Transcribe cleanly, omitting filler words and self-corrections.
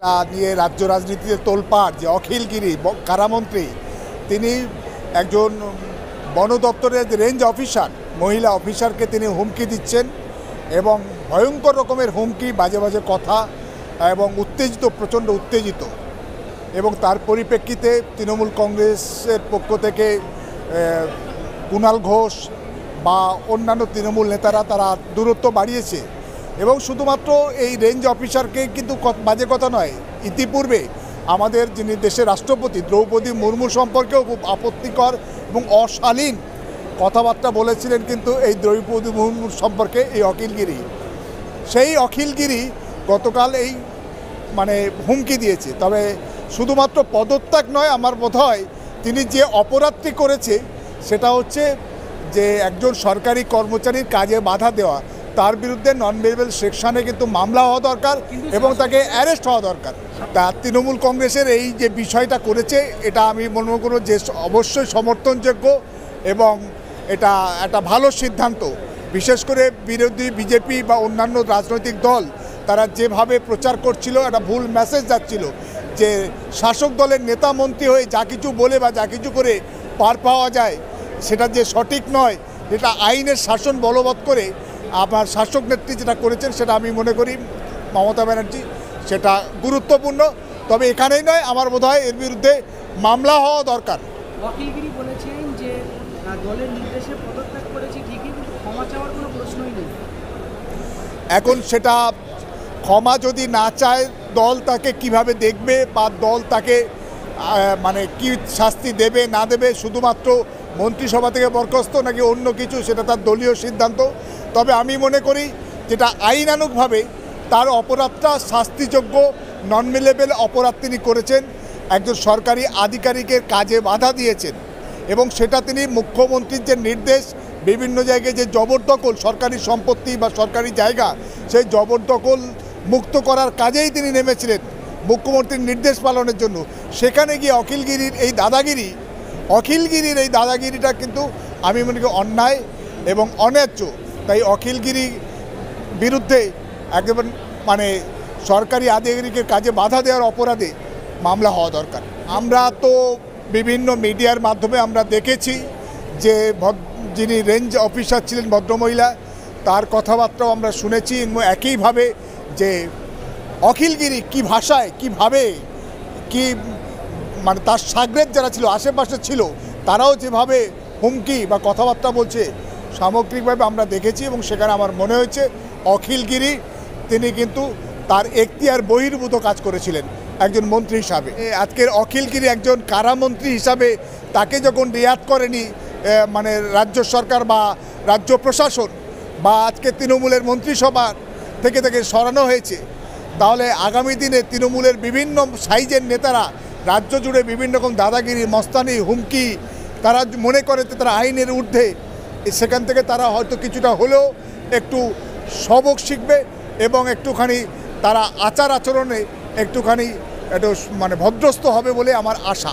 নিয়ে রাজ্য রাজনীতিতে তোলপাড় যে অখিলগিরি কারামন্ত্রী তিনি একজন বন দপ্তরের রেঞ্জ অফিসার মহিলা অফিসারকে তিনি হুমকি দিচ্ছেন এবং ভয়ঙ্কর রকমের হুমকি বাজে বাজে কথা এবং প্রচণ্ড উত্তেজিত এবং তার পরিপ্রেক্ষিতে তৃণমূল কংগ্রেসের পক্ষ থেকে কুণাল ঘোষ বা অন্যান্য তৃণমূল নেতারা তারা দূরত্ব বাড়িয়েছে এবং শুধুমাত্র এই রেঞ্জ অফিসারকে কিন্তু বাজে কথা নয়, ইতিপূর্বে আমাদের যিনি দেশের রাষ্ট্রপতি দ্রৌপদী মুর্মু সম্পর্কেও খুব আপত্তিকর এবং অশালীন কথাবার্তা বলেছিলেন কিন্তু এই দ্রৌপদী মুর্মুর সম্পর্কে এই অখিলগিরি। সেই অখিলগিরি গতকাল এই হুমকি দিয়েছে। তবে শুধুমাত্র পদত্যাগ নয়, আমার বোধ হয় তিনি যে অপরাধটি করেছে সেটা হচ্ছে যে একজন সরকারি কর্মচারীর কাজে বাধা দেওয়া, তার বিরুদ্ধে নন বেলেবল সেকশনে কিন্তু মামলা হওয়া দরকার এবং তাকে অ্যারেস্ট হওয়া দরকার। তা তৃণমূল কংগ্রেসের এই যে বিষয়টা করেছে এটা আমি মনে করব যে অবশ্যই সমর্থনযোগ্য এবং এটা একটা ভালো সিদ্ধান্ত। বিশেষ করে বিরোধী বিজেপি বা অন্যান্য রাজনৈতিক দল তারা যেভাবে প্রচার করছিল একটা ভুল মেসেজ যাচ্ছিল যে শাসক দলের নেতা মন্ত্রী হয়ে যা কিছু বলে বা যা কিছু করে পার পাওয়া যায় সেটা যে সঠিক নয়, যেটা আইনের শাসন বলবৎ করে আপনার শাসক নেত্রী যেটা করেছেন সেটা আমি মনে করি মমতা ব্যানার্জি সেটা গুরুত্বপূর্ণ। তবে এখানেই নয়, আমার বোধ হয় এর বিরুদ্ধে মামলা হওয়া দরকার। অখিলগিরি বলেছেন যে দলের নির্দেশে পদত্যাগ করেছি ঠিকই, কিন্তু ক্ষমা চাওয়ার কোনো প্রশ্নই নেই। এখন সেটা ক্ষমা যদি না চায় দল তাকে কিভাবে দেখবে বা দল তাকে কি শাস্তি দেবে না দেবে, শুধুমাত্র মন্ত্রিসভা থেকে বরখাস্ত নাকি অন্য কিছু সেটা তার দলীয় সিদ্ধান্ত। তবে আমি মনে করি যেটা আইনানুগভাবে তার অপরাধটা শাস্তিযোগ্য নন বেলেবল অপরাধ তিনি করেছেন, একজন সরকারি আধিকারিকের কাজে বাধা দিয়েছেন এবং সেটা তিনি মুখ্যমন্ত্রীর যে নির্দেশ বিভিন্ন জায়গায় যে জবরদখল সরকারি সম্পত্তি বা সরকারি জায়গা সেই জবরদখল মুক্ত করার কাজেই তিনি নেমেছিলেন মুখ্যমন্ত্রীর নির্দেশ পালনের জন্য। সেখানে গিয়ে অখিলগিরির এই দাদাগিরিটা কিন্তু আমি মনে করি অন্যায় এবং অন্যায্য। তাই অখিলগিরি বিরুদ্ধে একেবারে সরকারি আধিকারিকের কাজে বাধা দেওয়ার অপরাধে মামলা হওয়া দরকার। আমরা তো বিভিন্ন মিডিয়ার মাধ্যমে আমরা দেখেছি যে যিনি রেঞ্জ অফিসার ছিলেন ভদ্রমহিলা তার কথাবার্তাও আমরা শুনেছি এবং একইভাবে যে অখিলগিরি কী ভাষায় কীভাবে তার সাগরেদ যারা ছিল আশেপাশে ছিল তারাও যেভাবে হুমকি বা কথাবার্তা বলছে সামগ্রিকভাবে আমরা দেখেছি এবং সেখানে আমার মনে হয়েছে অখিলগিরি তিনি কিন্তু তার এখতিয়ার বহির্ভূত কাজ করেছিলেন একজন মন্ত্রী হিসাবে। আজকের অখিলগিরি একজন কারামন্ত্রী হিসাবে তাকে যখন রিয়াদ করেনি রাজ্য সরকার বা রাজ্য প্রশাসন বা আজকে তৃণমূলের মন্ত্রিসভা থেকে তাকে সরানো হয়েছে, তাহলে আগামী দিনে তৃণমূলের বিভিন্ন সাইজের নেতারা রাজ্য জুড়ে বিভিন্ন রকম দাদাগিরি মস্তানি হুমকি তারা মনে করে তারা আইনের ঊর্ধ্বে, সেখান থেকে তারা হয়তো কিছুটা হলেও একটু সবক শিখবে এবং একটুখানি তারা আচার আচরণে একটু ভদ্রস্থ হবে বলে আমার আশা।